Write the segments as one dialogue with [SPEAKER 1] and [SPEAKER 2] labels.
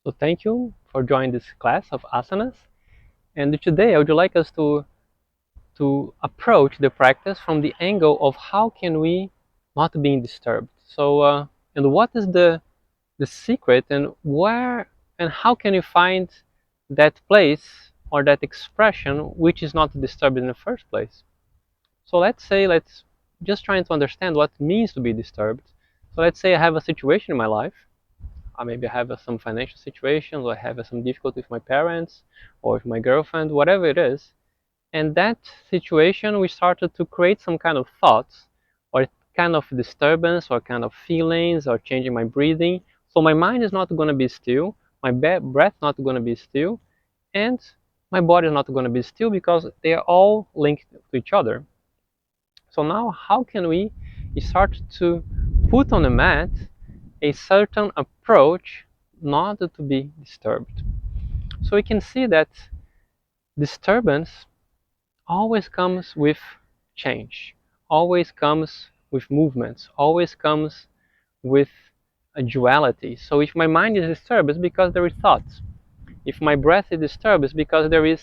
[SPEAKER 1] So thank you for joining this class of asanas. And today I would like us to approach the practice from the angle of how can we not being disturbed. And what is the secret, and where and how can you find that place or that expression which is not disturbed in the first place? So let's just trying to understand what it means to be disturbed. So let's say I have a situation in my life. Maybe I have some financial situations, or I have some difficulty with my parents, or with my girlfriend, whatever it is. And that situation, we started to create some kind of thoughts, or kind of disturbance, or kind of feelings, or changing my breathing. So my mind is not going to be still, my breath not going to be still, and my body is not going to be still because they are all linked to each other. So now how can we start to put on the mat a certain approach not to be disturbed? So we can see that disturbance always comes with change, always comes with movements, always comes with a duality. So if my mind is disturbed, it's because there is thoughts. If my breath is disturbed, it's because there is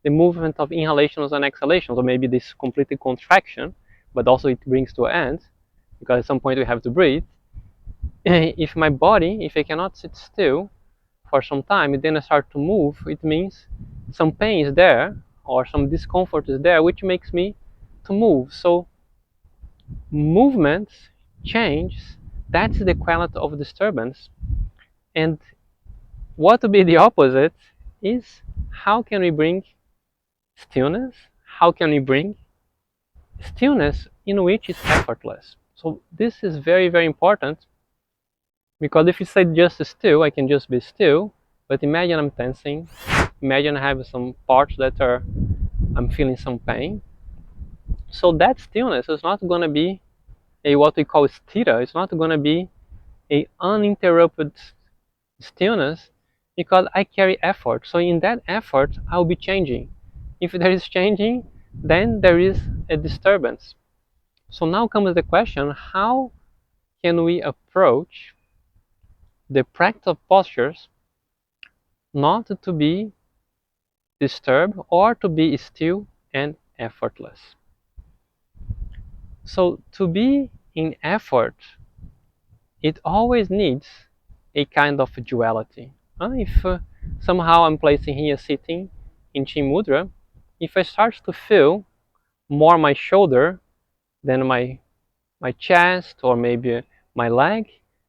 [SPEAKER 1] the movement of inhalations and exhalations, or maybe this complete contraction, but also it brings to an end, because at some point we have to breathe. If my body, if I cannot sit still for some time, and then I start to move, it means some pain is there, or some discomfort is there, which makes me to move. So movement, change, that's the quality of disturbance. And what would be the opposite is how can we bring stillness? How can we bring stillness in which is effortless? So this is very, very important, because if you say just still, I can just be still, but imagine I'm tensing, imagine I have some parts that are, I'm feeling some pain. So that stillness is not going to be a what we call sthira, it's not going to be a uninterrupted stillness, because I carry effort. So in that effort, I'll be changing. If there is changing, then there is a disturbance. So now comes the question, how can we approach the practice of postures not to be disturbed or to be still and effortless? So to be in effort, it always needs a kind of duality. If somehow I'm placing here sitting in Chin Mudra, if I start to feel more my shoulder than my chest, or maybe my leg,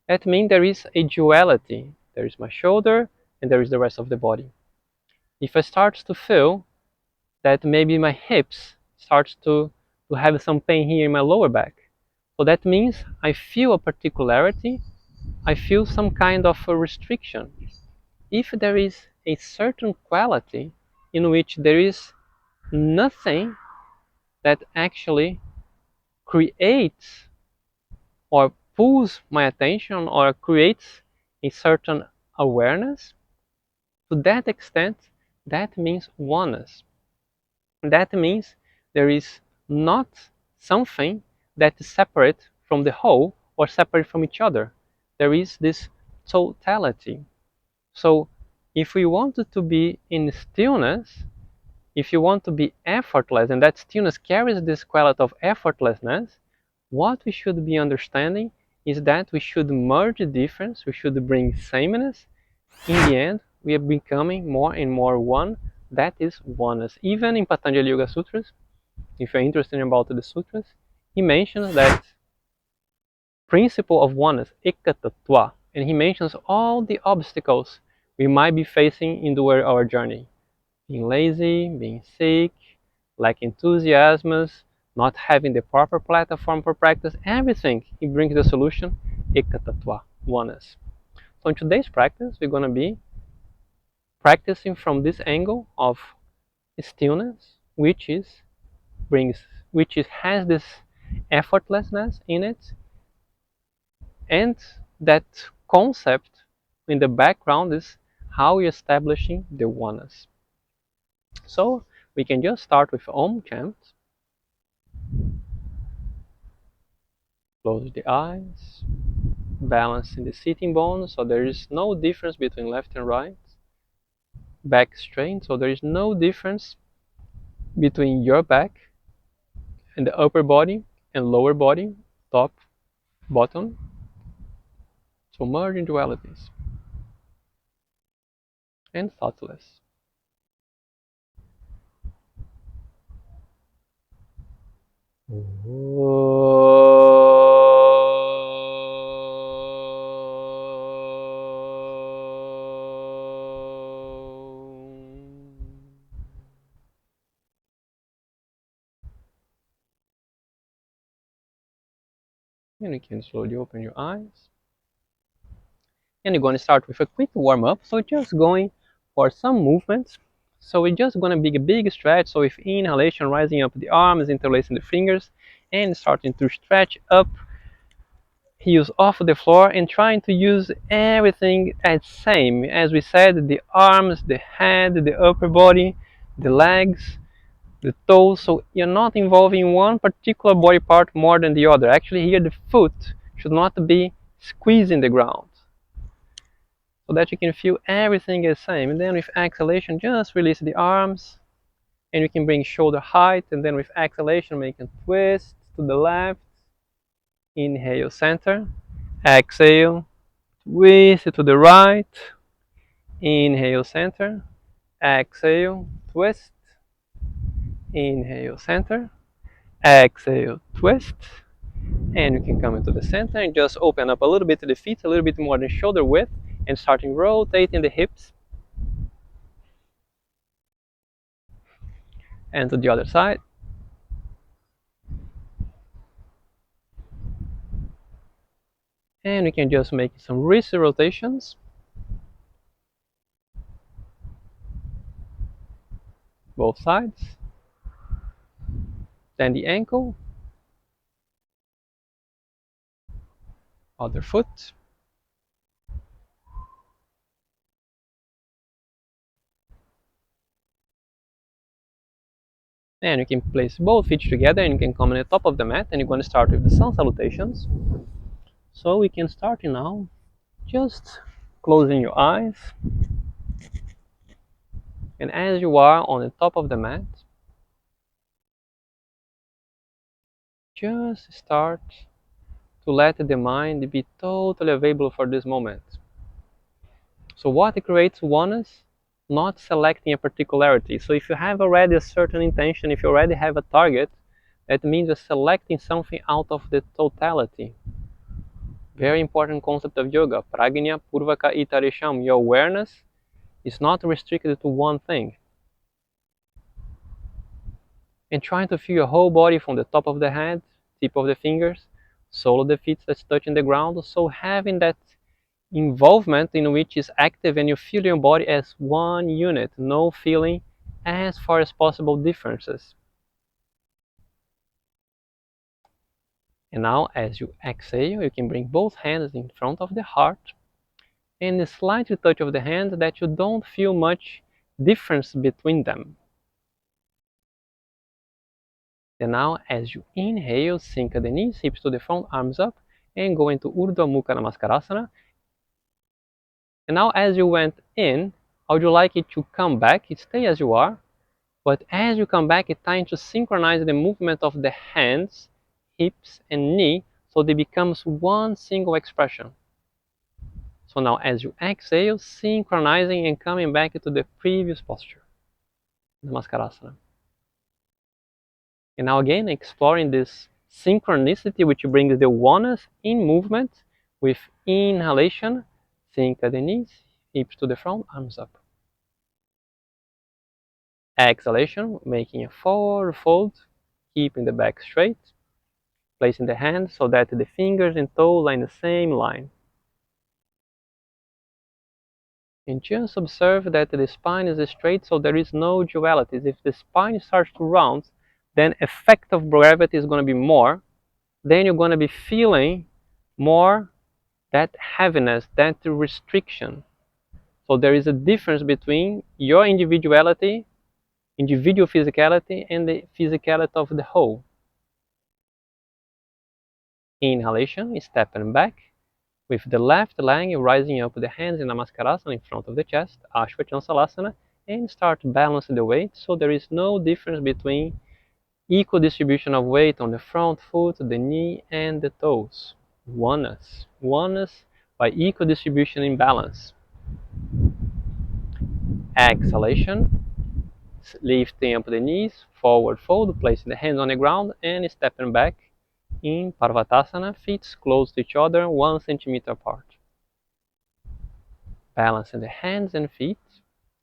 [SPEAKER 1] that means there is a duality. There is my shoulder and there is the rest of the body. If I start to feel that maybe my hips starts to have some pain here in my lower back, so that means I feel a particularity, I feel some kind of a restriction. If there is a certain quality in which there is nothing that actually creates or pulls my attention or creates a certain awareness, to that extent, that means oneness. That means there is not something that is separate from the whole or separate from each other. There is this totality. So if we wanted to be in stillness, if you want to be effortless, and that stillness carries this quality of effortlessness, what we should be understanding is that we should merge the difference, we should bring sameness. In the end, we are becoming more and more one. That is oneness. Even in Patanjali Yoga Sutras, if you're interested about the sutras, he mentions that principle of oneness, ekatattva, and he mentions all the obstacles we might be facing in our journey. Being lazy, being sick, lacking enthusiasm, not having the proper platform for practice, everything, he brings the solution, ekatattva, oneness. So in today's practice, we're going to be practicing from this angle of stillness, has this effortlessness in it, and that concept in the background is how we're establishing the oneness. So we can just start with Om chant. Close the eyes. balance in the sitting bones, so there is no difference between left and right. Back straight, so there is no difference between your back and the upper body and lower body, top, bottom. So merging dualities and thoughtless. And you can slowly open your eyes. And you're going to start with a quick warm up. So just going for some movements. So we're just going to be a big stretch. So with inhalation, rising up the arms, interlacing the fingers, and starting to stretch up, heels off the floor, and trying to use everything as same. As we said, the arms, the head, the upper body, the legs, the toes. So you're not involving one particular body part more than the other. Actually, here the foot should not be squeezing the ground, so that you can feel everything is the same. And then with exhalation, just release the arms, and you can bring shoulder height. And then with exhalation, make a twist to the left. Inhale, center. Exhale, twist to the right. Inhale, center. Exhale, twist. Inhale, center. Exhale, twist. And you can come into the center and just open up a little bit to the feet, a little bit more than shoulder width, and starting rotating the hips. And to the other side. And we can just make some wrist rotations. Both sides. Then the ankle. Other foot. And you can place both feet together, and you can come on the top of the mat, and you're going to start with the sun salutations. So we can start now, just closing your eyes. And as you are on the top of the mat, just start to let the mind be totally available for this moment. So what creates oneness? Not selecting a particularity. So if you have already a certain intention, if you already have a target, that means you're selecting something out of the totality. Very important concept of yoga. Prajna Purvaka Itarisham. Your awareness is not restricted to one thing. And trying to feel your whole body from the top of the head, tip of the fingers, sole of the feet that's touching the ground. So having that involvement in which is active, and you feel your body as one unit, no feeling as far as possible differences. And now as you exhale, you can bring both hands in front of the heart, and a slight touch of the hands that you don't feel much difference between them. And now as you inhale, sink the knees, hips to the front, arms up, and go into Urdhva Mukha Namaskarasana. And now as you went in, how would you like it to come back? Stay as you are, but as you come back, it's time to synchronize the movement of the hands, hips, and knee, so they becomes one single expression. So now as you exhale, synchronizing and coming back to the previous posture, Namaskarasana. And now again, exploring this synchronicity, which brings the oneness in movement with inhalation, sink at the knees, hips to the front, arms up. Exhalation, making a forward fold, keeping the back straight, placing the hands so that the fingers and toes are in the same line. And just observe that the spine is straight, so there is no dualities. If the spine starts to round, then effect of gravity is going to be more. Then you're going to be feeling more that heaviness, that restriction. So there is a difference between your individuality, individual physicality, and the physicality of the whole. Inhalation, stepping back With the left leg rising up the hands in Namaskar in front of the chest, Ashwatthana, and start balancing the weight so there is no difference between equal distribution of weight on the front foot, the knee, and the toes. Oneness. Oneness by equal distribution in balance. Exhalation. Lifting up the knees, forward fold, placing the hands on the ground and stepping back in Parvatasana, feet close to each other, 1 centimeter apart. Balancing the hands and feet,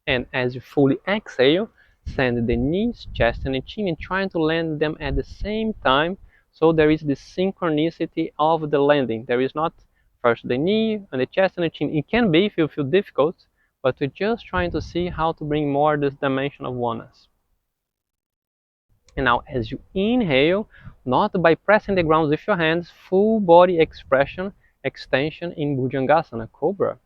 [SPEAKER 1] and as you fully exhale, send the knees, chest, and chin, and trying to land them at the same time, so there is this synchronicity of the landing. There is not first the knee and the chest and the chin. It can be if you feel difficult, but we're just trying to see how to bring more this dimension of oneness. And now as you inhale, not by pressing the ground with your hands, full body expression, extension in Bhujangasana, Cobra.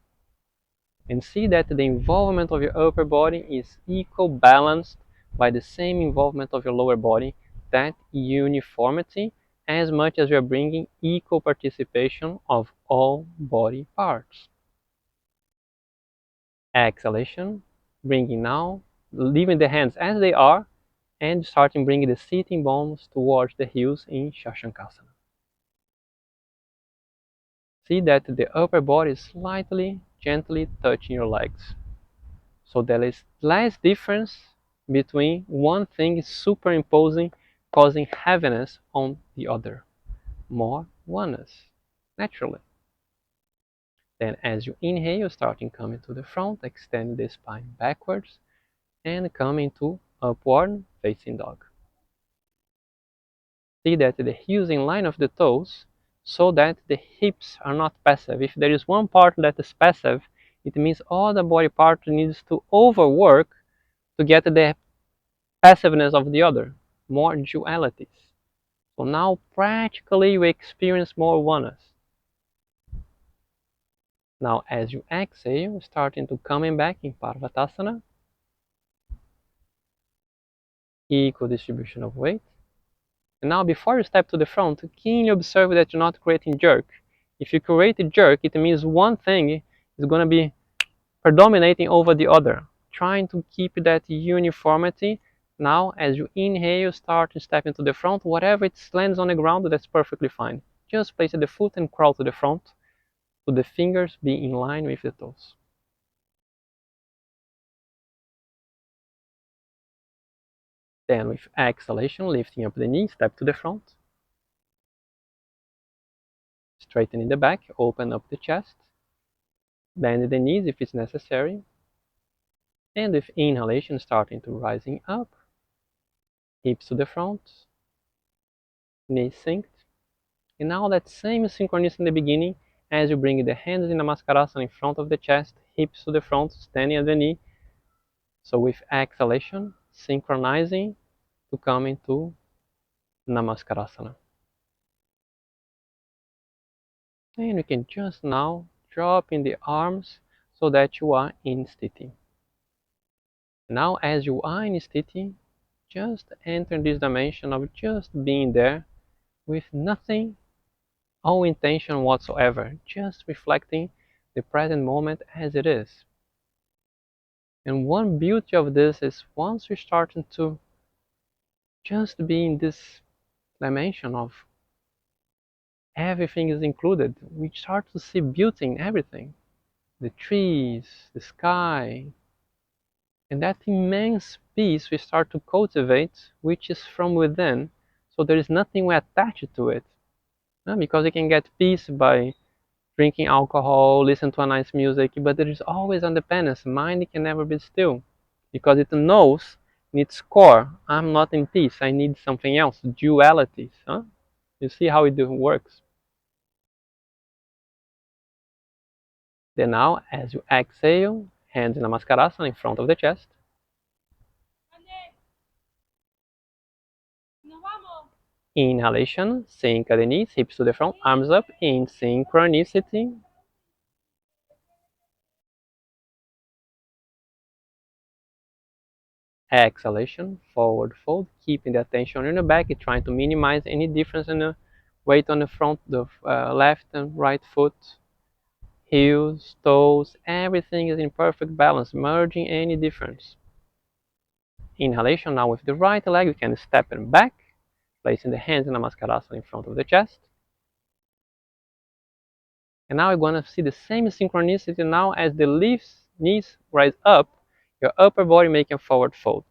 [SPEAKER 1] And see that the involvement of your upper body is equal balanced by the same involvement of your lower body, that uniformity, as much as you are bringing equal participation of all body parts. Exhalation, bringing now, leaving the hands as they are, and starting bringing the sitting bones towards the heels in Shashankasana. See that the upper body is slightly, gently touching your legs. So there is less difference between one thing superimposing, causing heaviness on the other. More oneness, naturally. Then as you inhale, starting coming to the front, extend the spine backwards, and coming to upward facing dog. See that the heels in line of the toes, so that the hips are not passive. If there is one part that is passive, it means all the body part needs to overwork to get the passiveness of the other, more dualities. So now practically we experience more oneness. Now as you exhale, starting to coming back in Parvatasana, equal distribution of weight. And now before you step to the front, keenly observe that you're not creating jerk. If you create a jerk, it means one thing is going to be predominating over the other. Trying to keep that uniformity. Now as you inhale, start to step into the front. Whatever it lands on the ground, that's perfectly fine. Just place the foot and crawl to the front, to the fingers be in line with the toes. Then with exhalation, lifting up the knee, step to the front. Straightening the back, open up the chest. Bend the knees if it's necessary. And with inhalation, starting to rising up. Hips to the front. Knees synced. And now that same synchronicity in the beginning, as you bring the hands in Namaskar in front of the chest, hips to the front, standing at the knee. So with exhalation, synchronizing to come into Namaskar. And you can just now drop in the arms so that you are in Sthiti. Now as you are in Sthiti, just enter this dimension of just being there with nothing, no intention whatsoever, just reflecting the present moment as it is. And one beauty of this is once you're starting to just be in this dimension of everything is included, we start to see beauty in everything. The trees, the sky, and that immense peace we start to cultivate, which is from within, so there is nothing we attach to it. Because you can get peace by drinking alcohol, listen to a nice music, but there is always independence. Mind can never be still, because it knows in its core, I'm not in peace, I need something else, dualities. You see how it works. Then now, as you exhale, hands in Namaskar in front of the chest. Inhalation, sink at the knees, hips to the front, arms up in synchronicity. Exhalation, forward fold, keeping the attention in the back, trying to minimize any difference in the weight on the front, the left and right foot. heels, toes, everything is in perfect balance, merging any difference. Inhalation now with the right leg, we can step it back, placing the hands in Namaskar in front of the chest. And now we're going to see the same synchronicity now as the knees rise up, your upper body making a forward fold.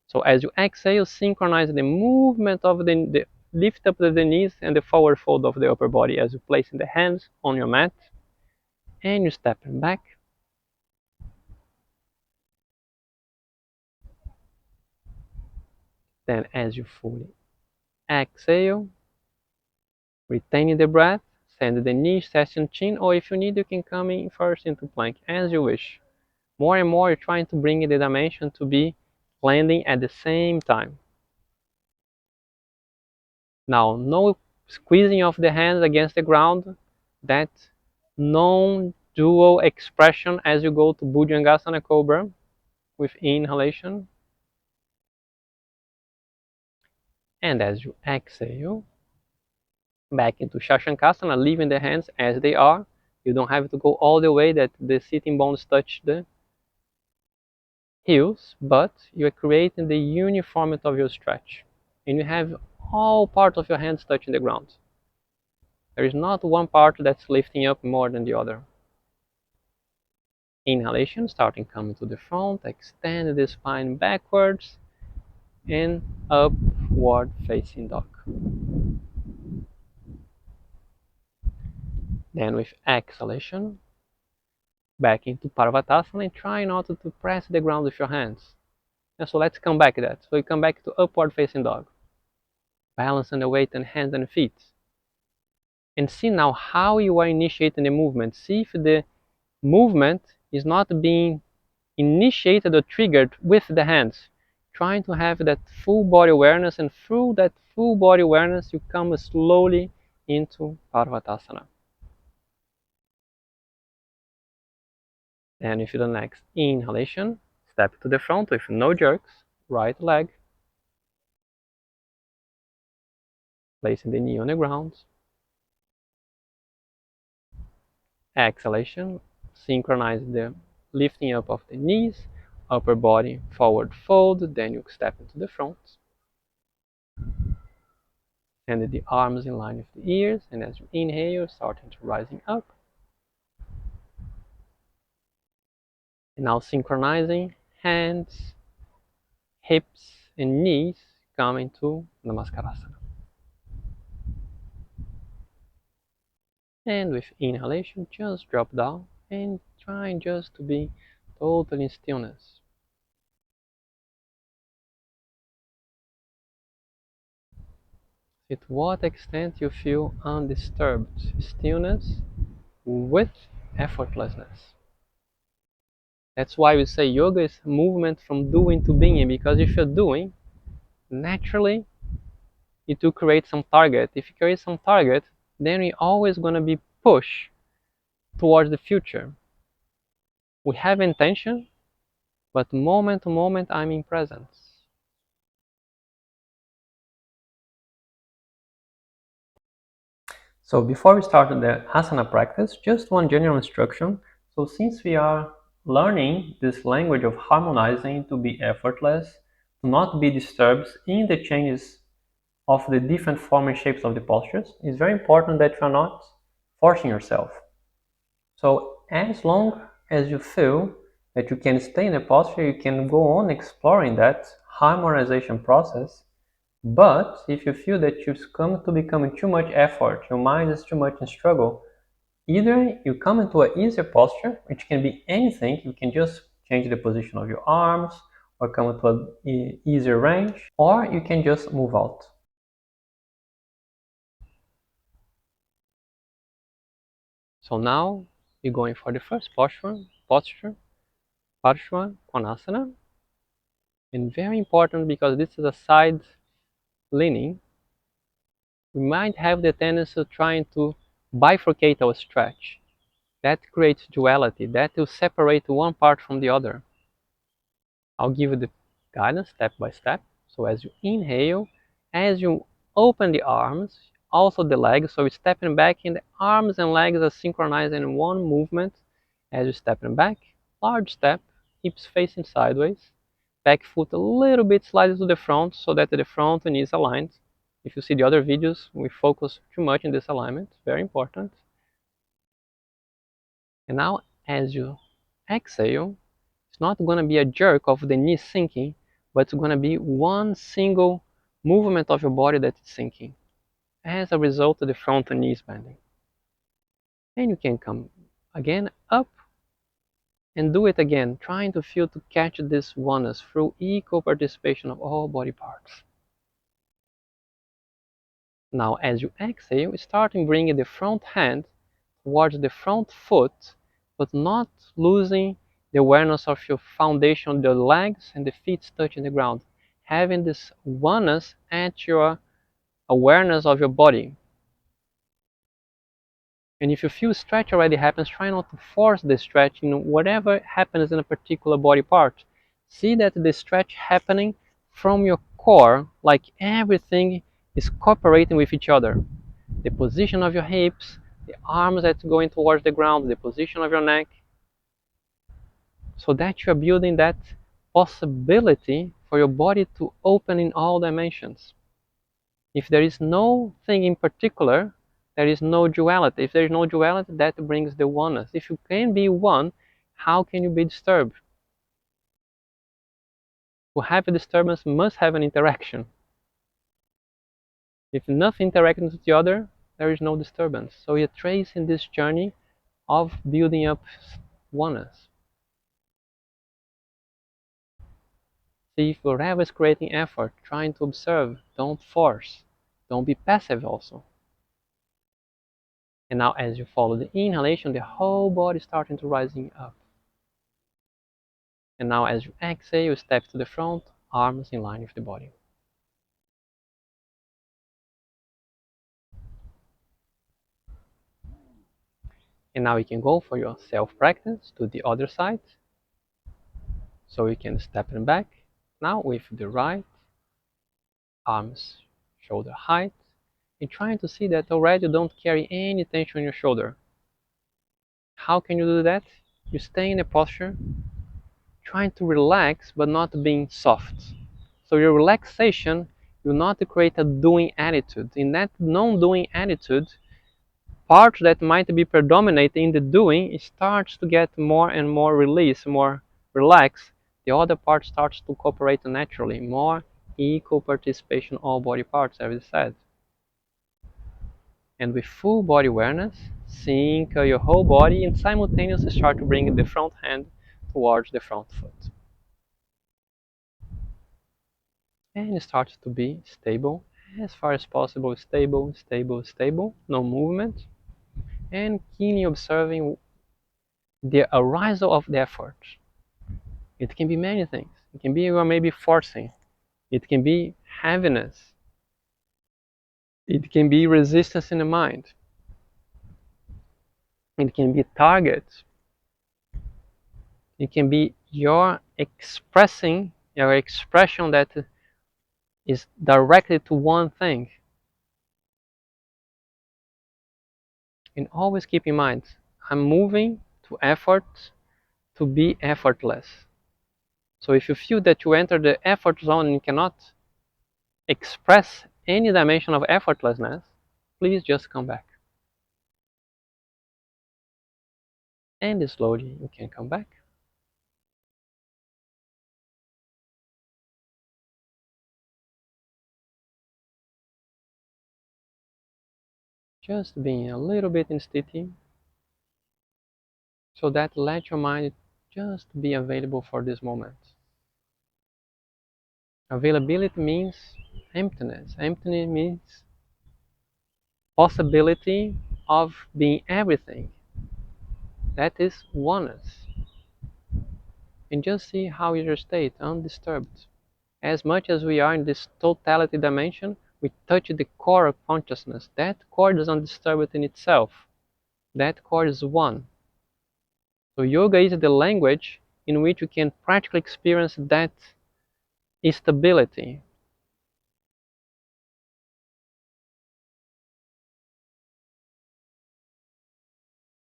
[SPEAKER 1] So as you exhale, synchronize the movement of the lift up of the knees and the forward fold of the upper body as you place the hands on your mat and you step back. Then as you fully exhale, retaining the breath, send the knees, chest and chin, or if you need, you can come in first into plank, as you wish. More and more, you're trying to bring the dimension to be landing at the same time. Now, no squeezing of the hands against the ground, that non-dual expression as you go to Bhujangasana Cobra with inhalation. And as you exhale, back into Shashankasana, leaving the hands as they are. You don't have to go all the way that the sitting bones touch the heels, but you are creating the uniformity of your stretch. And you have all parts of your hands touching the ground. There is not one part that's lifting up more than the other. Inhalation, starting coming to the front, extend the spine backwards, and upward facing dog. Then with exhalation, back into Parvatasana and try not to press the ground with your hands. And so let's come back to that. So you come back to upward facing dog. Balancing the weight and hands and feet. And see now how you are initiating the movement. See if the movement is not being initiated or triggered with the hands. Trying to have that full body awareness, and through that full body awareness you come slowly into Parvatasana. And if you do the next inhalation, step to the front with no jerks, right leg, placing the knee on the ground. Exhalation, synchronize the lifting up of the knees, upper body forward fold, then you step into the front. And the arms in line with the ears, and as you inhale, starting to rising up. And now synchronizing hands, hips, and knees coming to Namaskarasana. And with inhalation, just drop down and trying just to be totally in stillness. To what extent you feel undisturbed stillness with effortlessness. That's why we say yoga is movement from doing to being, because if you're doing, naturally it will create some target. If you create some target, then you're always going to be pushed towards the future. We have intention, but moment to moment I'm in presence. So before we start the asana practice, just one general instruction. So since we are learning this language of harmonizing to be effortless, to not be disturbed in the changes of the different form and shapes of the postures, it's very important that you are not forcing yourself. So as long as you feel that you can stay in a posture, you can go on exploring that harmonization process. But if you feel that you've come to becoming too much effort, your mind is too much in struggle, either you come into an easier posture, which can be anything. You can just change the position of your arms or come into an easier range, or you can just move out. So now you're going for the first posture, Parshva Konasana. And very important, because this is a side leaning, we might have the tendency of trying to bifurcate our stretch. That creates duality, that will separate one part from the other. I'll give you the guidance step by step. So as you inhale, as you open the arms, also the legs. So we're stepping back and the arms and legs are synchronized in one movement as you're stepping back. Large step, hips facing sideways. Back foot a little bit slides to the front so that the front knee is aligned. If you see the other videos, we focus too much in this alignment. Very important. And now as you exhale, it's not going to be a jerk of the knee sinking, but it's going to be one single movement of your body that is sinking. As a result, the front knee is bending. And you can come again up and do it again, trying to feel to catch this oneness through equal participation of all body parts. Now as you exhale, starting bringing the front hand towards the front foot, but not losing the awareness of your foundation, the legs and the feet touching the ground. Having this oneness at your awareness of your body. And if you feel stretch already happens, try not to force the stretch in whatever happens in a particular body part. See that the stretch happening from your core, like everything is cooperating with each other. The position of your hips, the arms that's going towards the ground, the position of your neck, so that you're building that possibility for your body to open in all dimensions. If there is no thing in particular, there is no duality. If there is no duality, that brings the oneness. If you can be one, how can you be disturbed? To have a disturbance must have an interaction. If nothing interacts with the other, there is no disturbance. So you're tracing this journey of building up oneness. See if whatever is creating effort, trying to observe, don't force. Don't be passive also. And now as you follow the inhalation, the whole body starting to rising up. And now as you exhale, you step to the front, arms in line with the body. And now you can go for your self-practice to the other side. So you can step in back. Now with the right, arms shoulder height. And trying to see that already you don't carry any tension on your shoulder. How can you do that? You stay in a posture, trying to relax but not being soft. So your relaxation will not create a doing attitude. In that non-doing attitude, part that might be predominating in the doing, it starts to get more and more release, more relaxed. The other part starts to cooperate naturally, more equal participation all body parts, as I said. And with full body awareness, sync your whole body and simultaneously start to bring the front hand towards the front foot. And start to be stable, as far as possible, stable, stable, stable, no movement. And keenly observing the arisal of the effort. It can be many things. It can be you are maybe forcing. It can be heaviness. It can be resistance in the mind. It can be targets. It can be your expression that is directed to one thing. And always keep in mind, I'm moving to effort to be effortless. So if you feel that you enter the effort zone and you cannot express any dimension of effortlessness, please just come back. And slowly you can come back. Just being a little bit in sthiti, so that let your mind just be available for this moment. Availability means emptiness. Emptiness means possibility of being everything. That is oneness. And just see how is your state, undisturbed. As much as we are in this totality dimension, we touch the core of consciousness. That core is undisturbed in itself. That core is one. So yoga is the language in which you can practically experience that stability.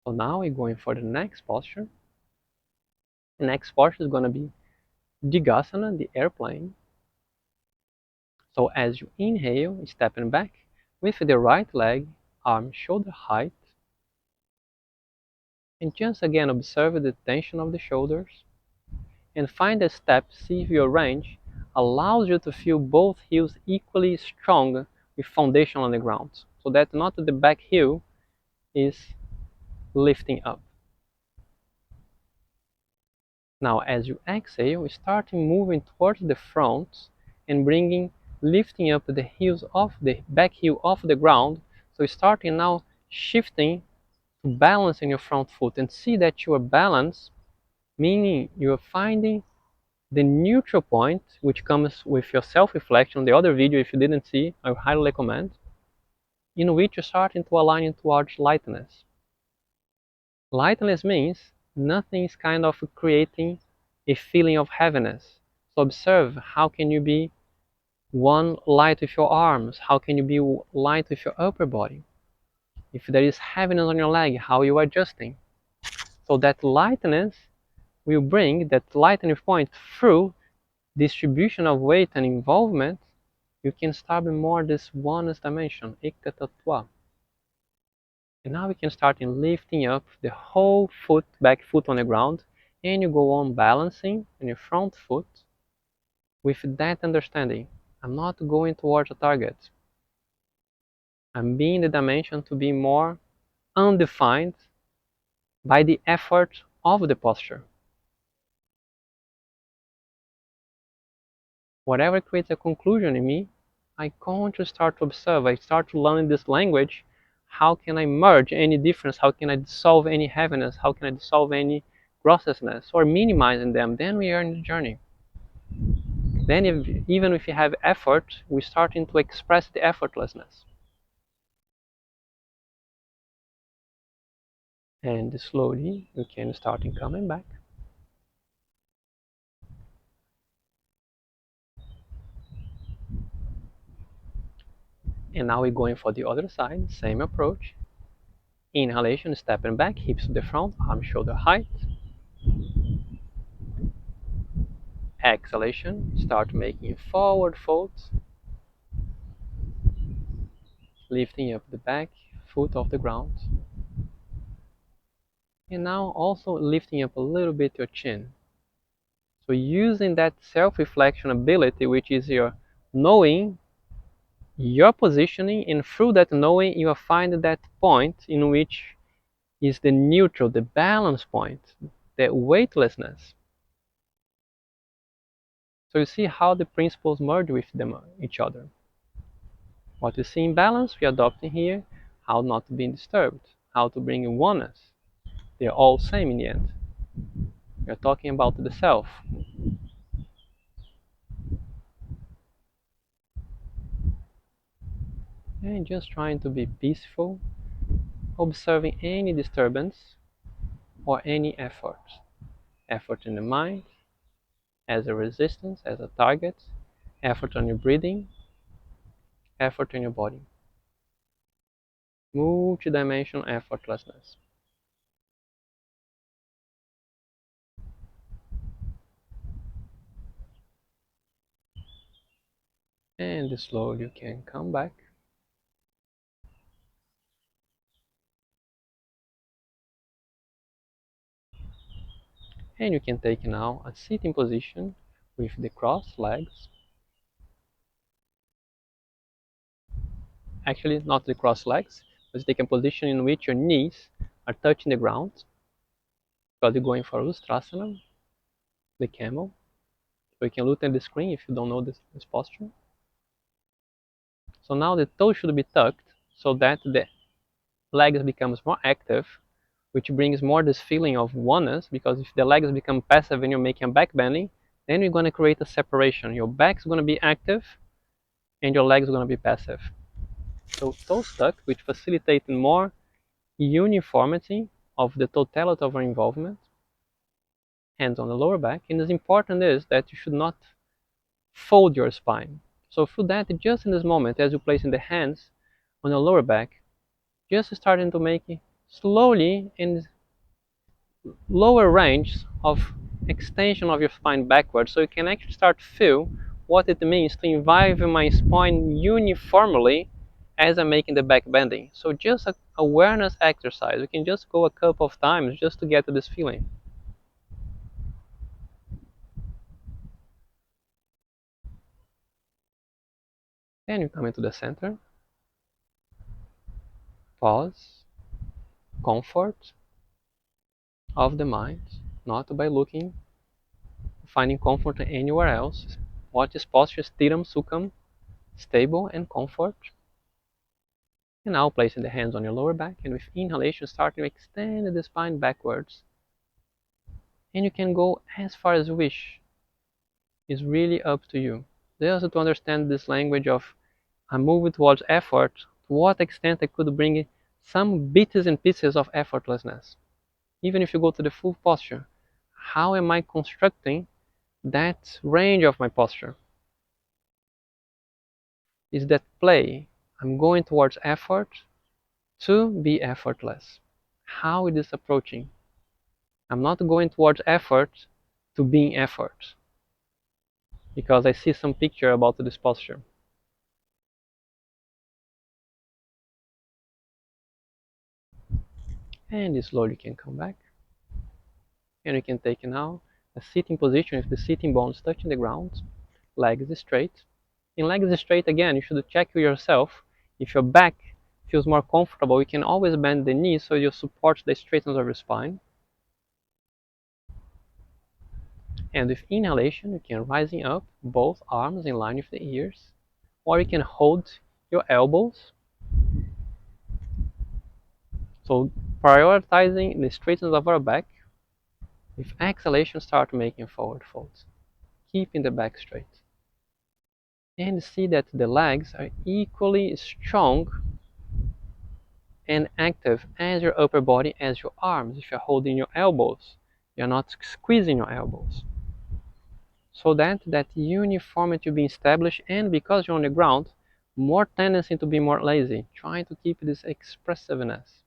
[SPEAKER 1] So now we're going for the next posture. The next posture is going to be Digasana, the airplane. So as you inhale, stepping back with the right leg, arm shoulder height, and just again observe the tension of the shoulders, and find a step, see if your range allows you to feel both heels equally strong with foundation on the ground, so that not the back heel is lifting up. Now as you exhale, start moving towards the front and lifting up the heels of the back heel off the ground. So starting now shifting to balance in your front foot, and see that you are balanced, meaning you are finding the neutral point, which comes with your self-reflection. The other video, if you didn't see, I highly recommend, in which you're starting to align towards lightness. Lightness means nothing is kind of creating a feeling of heaviness. So observe, how can you be one light with your arms? How can you be light with your upper body? If there is heaviness on your leg, how are you adjusting? So that lightness will bring that lightning point through distribution of weight and involvement. You can start with more this oneness dimension, ekatattva. And now we can start in lifting up the whole foot, back foot on the ground, and you go on balancing on your front foot with that understanding. I'm not going towards a target. I'm being the dimension to be more undefined by the effort of the posture. Whatever creates a conclusion in me, I can't just start to observe. I start to learn this language. How can I merge any difference? How can I dissolve any heaviness? How can I dissolve any grossousness or minimizing them? Then we are in the journey. Then even if you have effort, we're starting to express the effortlessness. And slowly you can start coming back. And now we're going for the other side, same approach. Inhalation, stepping back, hips to the front, arm shoulder height. Exhalation, start making forward folds, lifting up the back foot off the ground. And now also lifting up a little bit your chin. So using that self-reflection ability, which is your knowing your positioning, and through that knowing you are finding that point in which is the neutral, the balance point, the weightlessness. So you see how the principles merge with each other. What you see in balance, we are adopting here, how not to be disturbed, how to bring in oneness. They're all same in the end. We are talking about the self. And just trying to be peaceful, observing any disturbance or any effort. Effort in the mind, as a resistance, as a target, effort on your breathing, effort in your body. Multidimensional effortlessness. And slowly you can come back. And you can take now a sitting position with the crossed legs. Actually, not the crossed legs, but take a position in which your knees are touching the ground. Because you're going for Ustrasana, the camel. So you can look at the screen if you don't know this posture. So now the toes should be tucked so that the legs becomes more active, which brings more this feeling of oneness, because if the legs become passive and you're making a back bending, then you're going to create a separation. Your back's going to be active and your legs are going to be passive. So toes tucked, which facilitates more uniformity of the totality of our involvement. Hands on the lower back, and as important is that you should not fold your spine. So through that, just in this moment, as you're placing the hands on your lower back, just starting to make slowly in lower range of extension of your spine backwards, so you can actually start to feel what it means to involve my spine uniformly as I'm making the back bending. So just a awareness exercise. You can just go a couple of times just to get to this feeling. Then you come into the center, pause, comfort of the mind, not by looking, finding comfort anywhere else. What is posture? Sthiram sukham, stable and comfort. And now placing the hands on your lower back, and with inhalation starting to extend the spine backwards. And you can go as far as you wish. It's really up to you. Just to understand this language of I'm moving towards effort, to what extent I could bring some bits and pieces of effortlessness. Even if you go to the full posture, how am I constructing that range of my posture? Is that play? I'm going towards effort to be effortless. How it is approaching? I'm not going towards effort to being effort, because I see some picture about this posture. And you slowly can come back. And you can take now a sitting position with the sitting bones touching the ground, legs straight. In legs straight again, you should check yourself. If your back feels more comfortable, you can always bend the knees so you support the straightness of your spine. And with inhalation, you can rising up, both arms in line with the ears, or you can hold your elbows. So prioritizing the straightness of our back. With exhalation, start making forward folds, keeping the back straight. And see that the legs are equally strong and active as your upper body, as your arms. If you're holding your elbows, you're not squeezing your elbows. So that uniformity being established, and because you're on the ground, more tendency to be more lazy, trying to keep this expressiveness.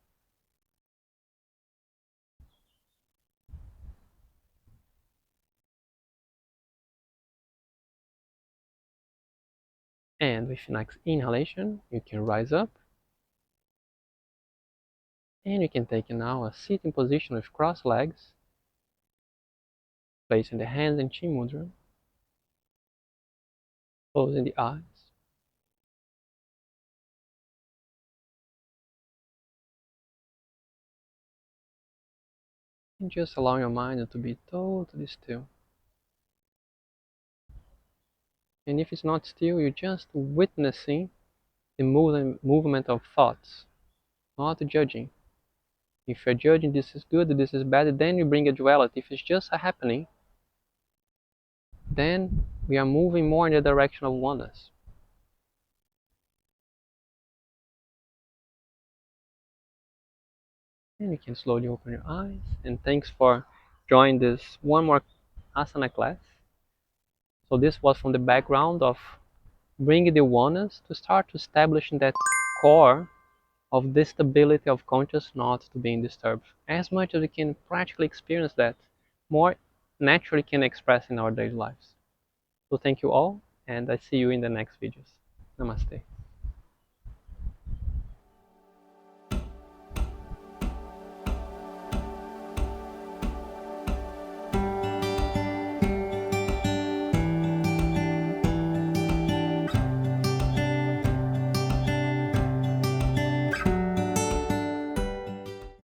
[SPEAKER 1] And with next inhalation, you can rise up, and you can take now a sitting position with crossed legs, placing the hands in Chin Mudra, closing the eyes, and just allow your mind to be totally still. And if it's not still, you're just witnessing the movement of thoughts, not judging. If you're judging this is good, this is bad, then you bring a duality. If it's just a happening, then we are moving more in the direction of oneness. And you can slowly open your eyes. And thanks for joining this one more asana class. So this was from the background of bringing the oneness to start establishing that core of the stability of conscious, not to being disturbed. As much as we can practically experience that, more naturally can express in our daily lives. So thank you all, and I see you in the next videos. Namaste.